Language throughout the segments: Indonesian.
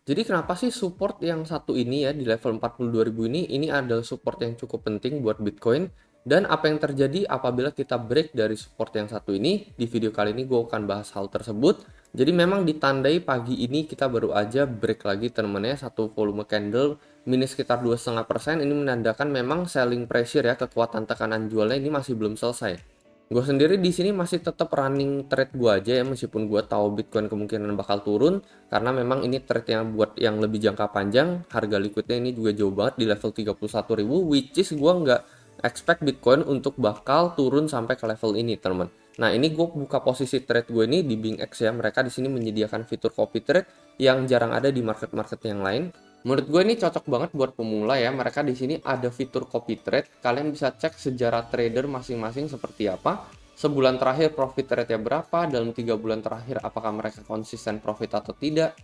Jadi kenapa sih support yang satu ini ya di level 42.000 ini adalah support yang cukup penting buat Bitcoin, dan apa yang terjadi apabila kita break dari support yang satu ini? Di video kali ini gue akan bahas hal tersebut. Jadi memang ditandai pagi ini kita baru aja break lagi temennya satu volume candle minus sekitar 2,5%. Ini menandakan memang selling pressure ya, kekuatan tekanan jualnya ini masih belum selesai. Gue sendiri di sini masih tetap running trade gue aja ya, meskipun gue tahu Bitcoin kemungkinan bakal turun karena memang ini trade yang buat yang lebih jangka panjang. Harga liquidnya ini juga jauh banget di level 31.000, which is gue nggak expect Bitcoin untuk bakal turun sampai ke level ini, teman. Nah, ini gue buka posisi trade gue ini di BingX ya. Mereka di sini menyediakan fitur copy trade yang jarang ada di market-market yang lain. Menurut gue ini cocok banget buat pemula ya. Mereka di sini ada fitur copy trade. Kalian bisa cek sejarah trader masing-masing seperti apa. Sebulan terakhir profit rate-nya berapa, dalam 3 bulan terakhir apakah mereka konsisten profit atau tidak.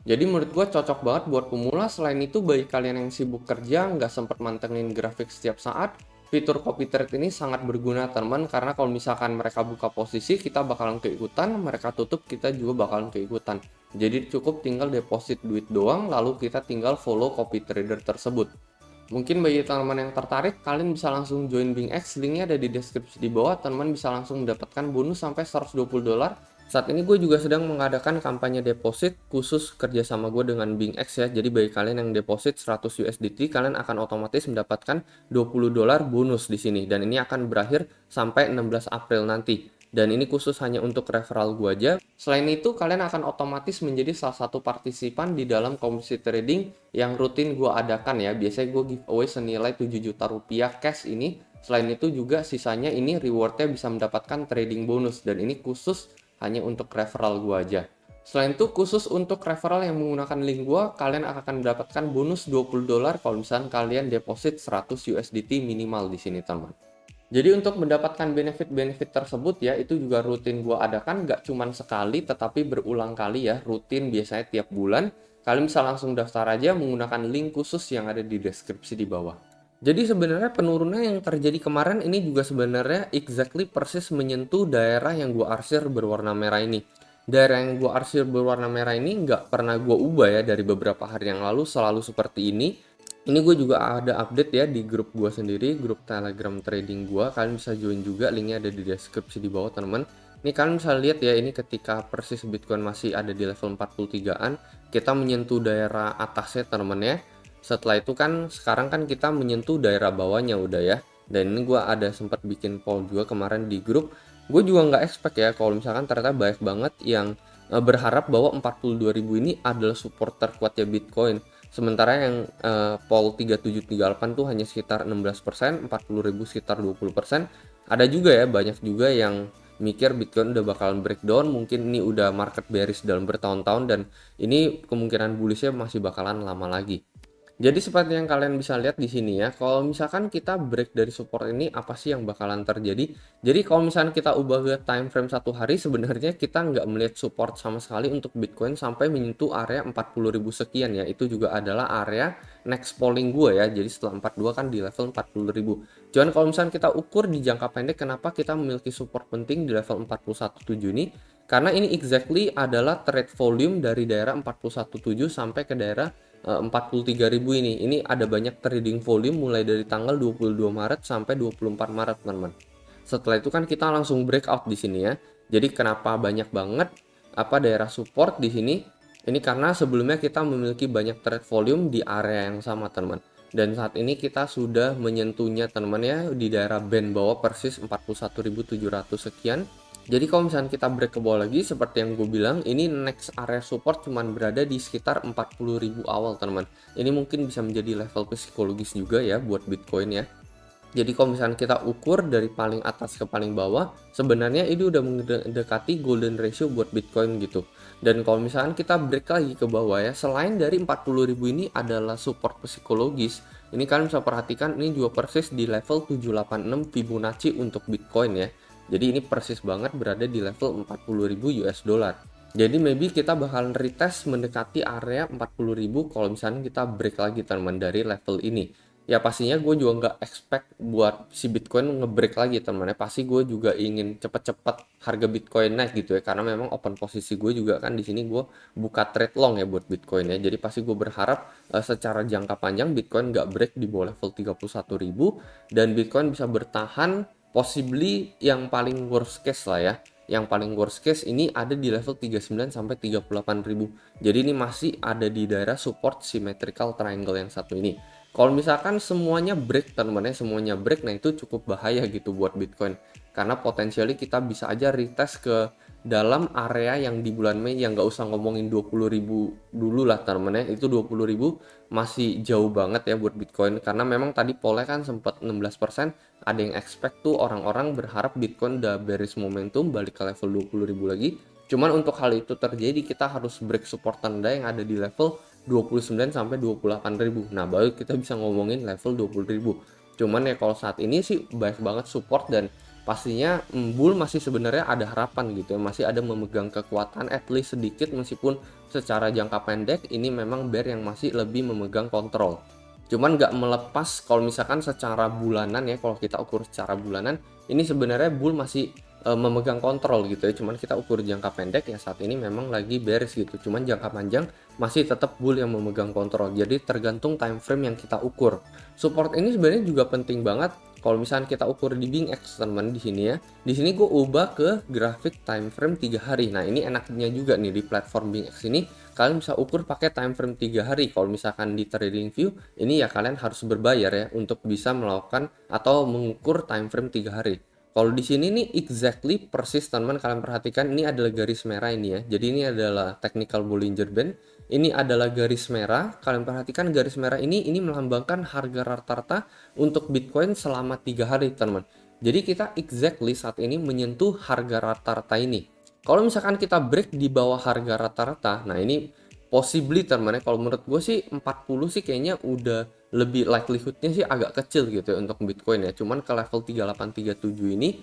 Jadi menurut gue cocok banget buat pemula. Selain itu bagi kalian yang sibuk kerja, nggak sempat mantengin grafik setiap saat, fitur copy trade ini sangat berguna teman, karena kalau misalkan mereka buka posisi, kita bakalan keikutan, mereka tutup, kita juga bakalan keikutan. Jadi cukup tinggal deposit duit doang, lalu kita tinggal follow copy trader tersebut. Mungkin bagi teman-teman yang tertarik, kalian bisa langsung join BingX, linknya ada di deskripsi di bawah. Teman-teman bisa langsung mendapatkan bonus sampai $120. Saat ini gue juga sedang mengadakan kampanye deposit khusus kerjasama gue dengan BingX ya. Jadi bagi kalian yang deposit 100 USDT, kalian akan otomatis mendapatkan $20 bonus di sini. Dan ini akan berakhir sampai 16 April nanti. Dan ini khusus hanya untuk referral gue aja. Selain itu, kalian akan otomatis menjadi salah satu partisipan di dalam komisi trading yang rutin gue adakan ya. Biasanya gue giveaway senilai 7 juta rupiah cash ini. Selain itu juga sisanya ini rewardnya bisa mendapatkan trading bonus. Dan ini khusus hanya untuk referral gue aja. Selain itu khusus untuk referral yang menggunakan link gue, kalian akan mendapatkan bonus $20 kalau misalnya kalian deposit 100 USDT minimal di sini, teman. Jadi untuk mendapatkan benefit-benefit tersebut ya, itu juga rutin gue adakan, nggak cuma sekali tetapi berulang kali ya, rutin biasanya tiap bulan. Kalian bisa langsung daftar aja menggunakan link khusus yang ada di deskripsi di bawah. Jadi sebenarnya penurunan yang terjadi kemarin ini juga sebenarnya exactly persis menyentuh daerah yang gue arsir berwarna merah ini. Daerah yang gue arsir berwarna merah ini nggak pernah gue ubah ya dari beberapa hari yang lalu, selalu seperti ini. Ini gue juga ada update ya di grup gue sendiri, grup Telegram trading gue. Kalian bisa join juga, linknya ada di deskripsi di bawah, teman-teman. Ini kalian bisa lihat ya, ini ketika persis Bitcoin masih ada di level 43-an, kita menyentuh daerah atasnya, teman-teman ya. Setelah itu kan sekarang kan kita menyentuh daerah bawahnya udah ya. Dan ini gue ada sempat bikin poll juga kemarin di grup. Gue juga nggak expect ya kalau misalkan ternyata banyak banget yang berharap bahwa 42.000 ini adalah support terkuatnya Bitcoin. Sementara yang poll 3738 tuh hanya sekitar 16%, 40.000 sekitar 20%. Ada juga ya, banyak juga yang mikir Bitcoin udah bakalan breakdown, mungkin ini udah market bearish dalam bertahun-tahun, dan ini kemungkinan bullishnya masih bakalan lama lagi. Jadi seperti yang kalian bisa lihat di sini ya, kalau misalkan kita break dari support ini, apa sih yang bakalan terjadi? Jadi kalau misalkan kita ubah ke time frame satu hari, sebenarnya kita nggak melihat support sama sekali untuk Bitcoin sampai menyentuh area 40.000 sekian ya. Itu juga adalah area next polling gue ya. Jadi setelah 42 kan di level 40.000. Cuman kalau misalkan kita ukur di jangka pendek, kenapa kita memiliki support penting di level 41.7 ini? Karena ini exactly adalah trade volume dari daerah 41.7 sampai ke daerah 43.000 ini. Ini ada banyak trading volume mulai dari tanggal 22 Maret sampai 24 Maret, teman-teman. Setelah itu kan kita langsung breakout di sini ya. Jadi kenapa banyak banget daerah support di sini? Ini karena sebelumnya kita memiliki banyak trade volume di area yang sama, teman-teman. Dan saat ini kita sudah menyentuhnya, teman-teman ya, di daerah band bawah persis 41.700 sekian. Jadi kalau misalnya kita break ke bawah lagi, seperti yang gue bilang, ini next area support cuman berada di sekitar 40.000 awal, teman-teman. Ini mungkin bisa menjadi level psikologis juga ya buat Bitcoin ya. Jadi kalau misalnya kita ukur dari paling atas ke paling bawah, sebenarnya ini udah mendekati golden ratio buat Bitcoin gitu. Dan kalau misalnya kita break lagi ke bawah ya, selain dari 40.000 ini adalah support psikologis, ini kalian bisa perhatikan ini juga persis di level 786 Fibonacci untuk Bitcoin ya. Jadi ini persis banget berada di level 40.000 US dollar. Jadi maybe kita bakalan retest mendekati area 40.000 kalau misalnya kita break lagi, teman-teman, dari level ini. ya pastinya gue juga nggak expect buat si Bitcoin nge-break lagi teman-teman. Pasti gue juga ingin cepet-cepet harga Bitcoin naik gitu ya, karena memang open posisi gue juga kan di sini gue buka trade long ya buat Bitcoin ya. Jadi pasti gue berharap secara jangka panjang Bitcoin nggak break di bawah level 31.000 dan Bitcoin bisa bertahan, possibly yang paling worst case lah ya. Yang paling worst case ini ada di level 39 sampai 38.000. Jadi ini masih ada di daerah support symmetrical triangle yang satu ini. Kalau misalkan semuanya break, teman-teman ya, semuanya break, nah itu cukup bahaya gitu buat Bitcoin. Karena potensialnya kita bisa aja retest ke dalam area yang di bulan Mei, yang nggak usah ngomongin 20.000 dulu lah teman-teman ya. Itu 20.000 masih jauh banget ya buat Bitcoin. Karena memang tadi polnya kan sempat 16%, ada yang expect tuh orang-orang berharap Bitcoin udah bearish momentum balik ke level 20.000 lagi. Cuman untuk hal itu terjadi kita harus break support tanda yang ada di level 29 sampai 28.000. Nah, baru kita bisa ngomongin level 20.000. Cuman ya kalau saat ini sih baik banget support dan pastinya bull masih sebenarnya ada harapan gitu ya. Masih ada memegang kekuatan at least sedikit meskipun secara jangka pendek ini memang bear yang masih lebih memegang kontrol. Cuman nggak melepas kalau misalkan secara bulanan ya, kalau kita ukur secara bulanan ini sebenarnya bull masih memegang kontrol gitu ya. Cuman kita ukur jangka pendek ya saat ini memang lagi bearish gitu. Cuman jangka panjang masih tetap bull yang memegang kontrol. Jadi tergantung time frame yang kita ukur. Support ini sebenarnya juga penting banget kalau misalnya kita ukur di BingX teman di sini ya. Di sini gue ubah ke grafik time frame 3 hari. Nah, ini enaknya juga nih di platform BingX ini kalian bisa ukur pakai time frame 3 hari. Kalau misalkan di TradingView ini ya kalian harus berbayar ya untuk bisa melakukan atau mengukur time frame 3 hari. Kalau di sini nih exactly persis teman-teman kalian perhatikan ini adalah garis merah ini ya. Jadi ini adalah technical Bollinger Band. Ini adalah garis merah. Kalian perhatikan garis merah ini melambangkan harga rata-rata untuk Bitcoin selama 3 hari teman-teman. Jadi kita exactly saat ini menyentuh harga rata-rata ini. Kalau misalkan kita break di bawah harga rata-rata, nah ini possibly teman-teman ya, kalau menurut gue sih 40 sih kayaknya udah lebih likelihoodnya sih agak kecil gitu ya untuk Bitcoin ya. Cuman ke level 3837 ini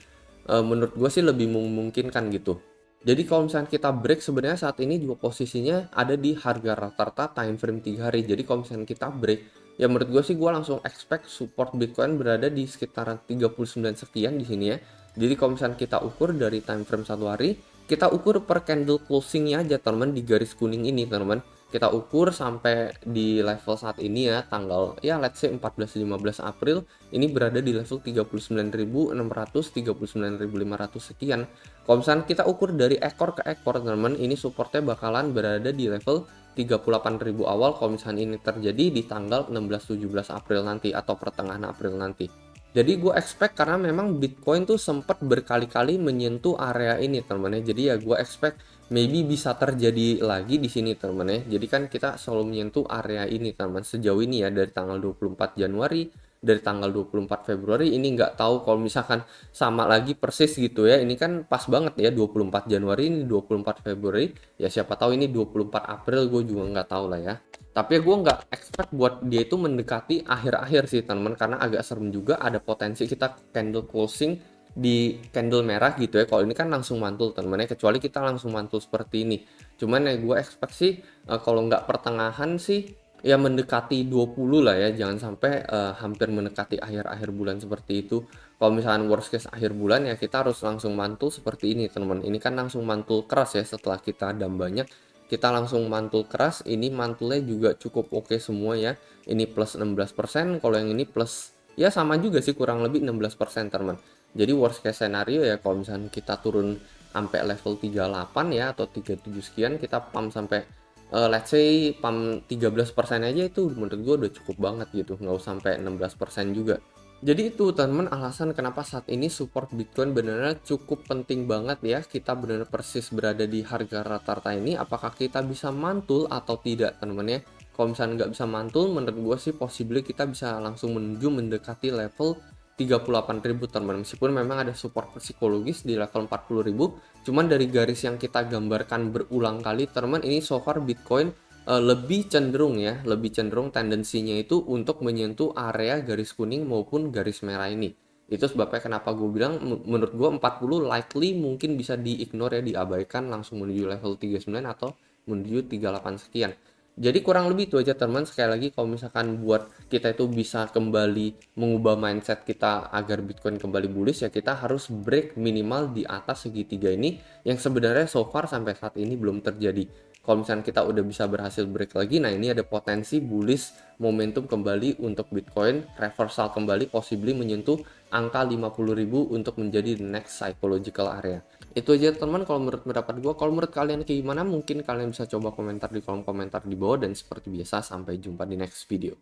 menurut gue sih lebih memungkinkan gitu. Jadi kalau misalnya kita break sebenarnya saat ini juga posisinya ada di harga rata-rata time frame 3 hari. Jadi kalau misalnya kita break, ya menurut gue sih gue langsung expect support Bitcoin berada di sekitaran 39 sekian di sini ya. Jadi kalau misalnya kita ukur dari time frame 1 hari, kita ukur per candle closingnya aja teman-teman di garis kuning ini teman-teman. Kita ukur sampai di level saat ini ya tanggal ya let's say 14-15 April ini berada di level 39.600 39.500 sekian. Kalau misalnya kita ukur dari ekor ke ekor teman-teman, ini supportnya bakalan berada di level 38.000 awal kalau misalnya ini terjadi di tanggal 16-17 April nanti atau pertengahan April nanti. Jadi gue expect karena memang Bitcoin tuh sempat berkali-kali menyentuh area ini teman-teman ya. Jadi ya gue expect maybe bisa terjadi lagi di sini teman-teman ya. Jadi kan kita selalu menyentuh area ini teman-teman sejauh ini ya dari tanggal 24 Januari, dari tanggal 24 Februari ini nggak tahu kalau misalkan sama lagi persis gitu ya. Ini kan pas banget ya 24 Januari ini 24 Februari. Ya siapa tahu ini 24 April gue juga nggak tahu lah ya. Tapi gue nggak expect buat dia itu mendekati akhir-akhir sih teman-teman karena agak serem juga ada potensi kita candle closing di candle merah gitu ya. Kalau ini kan langsung mantul teman-teman ya, kecuali kita langsung mantul seperti ini. Cuman ya gue expect sih kalau nggak pertengahan sih ya mendekati 20 lah ya, jangan sampai hampir mendekati akhir-akhir bulan seperti itu. Kalau misalkan worst case akhir bulan ya kita harus langsung mantul seperti ini teman-teman. Ini kan langsung mantul keras ya setelah kita dam banyak kita langsung mantul keras. Ini mantulnya juga cukup oke semua ya. Ini plus 16%, kalau yang ini plus ya sama juga sih kurang lebih 16% teman. Jadi worst case scenario ya kalau misalnya kita turun sampai level 38 ya atau 37 sekian, kita pump sampai let's say pump 13% aja itu menurut gue udah cukup banget gitu, nggak usah sampai 16% juga. Jadi itu teman-teman alasan kenapa saat ini support Bitcoin benar-benar cukup penting banget ya. Kita benar-benar persis berada di harga rata-rata ini. Apakah kita bisa mantul atau tidak teman-teman ya. Kalau misalnya nggak bisa mantul, menurut gue sih possibly kita bisa langsung menuju mendekati level 38.000 teman-teman. Meskipun memang ada support psikologis di level 40.000. Cuman dari garis yang kita gambarkan berulang kali teman-teman, ini so far Bitcoin lebih cenderung tendensinya itu untuk menyentuh area garis kuning maupun garis merah ini. Itu sebabnya kenapa gue bilang menurut gue 40 likely mungkin bisa di-ignore ya, diabaikan langsung menuju level 39 atau menuju 38 sekian. Jadi kurang lebih itu aja teman. Sekali lagi kalau misalkan buat kita itu bisa kembali mengubah mindset kita agar Bitcoin kembali bullish, ya kita harus break minimal di atas segitiga ini yang sebenarnya so far sampai saat ini belum terjadi. Kalau misalkan kita udah bisa berhasil break lagi, nah ini ada potensi bullish momentum kembali untuk Bitcoin, reversal kembali, possibly menyentuh angka 50.000 untuk menjadi the next psychological area. Itu aja teman kalau menurut pendapat gue. Kalau menurut kalian kayak gimana, mungkin kalian bisa coba komentar di kolom komentar di bawah, dan seperti biasa sampai jumpa di next video.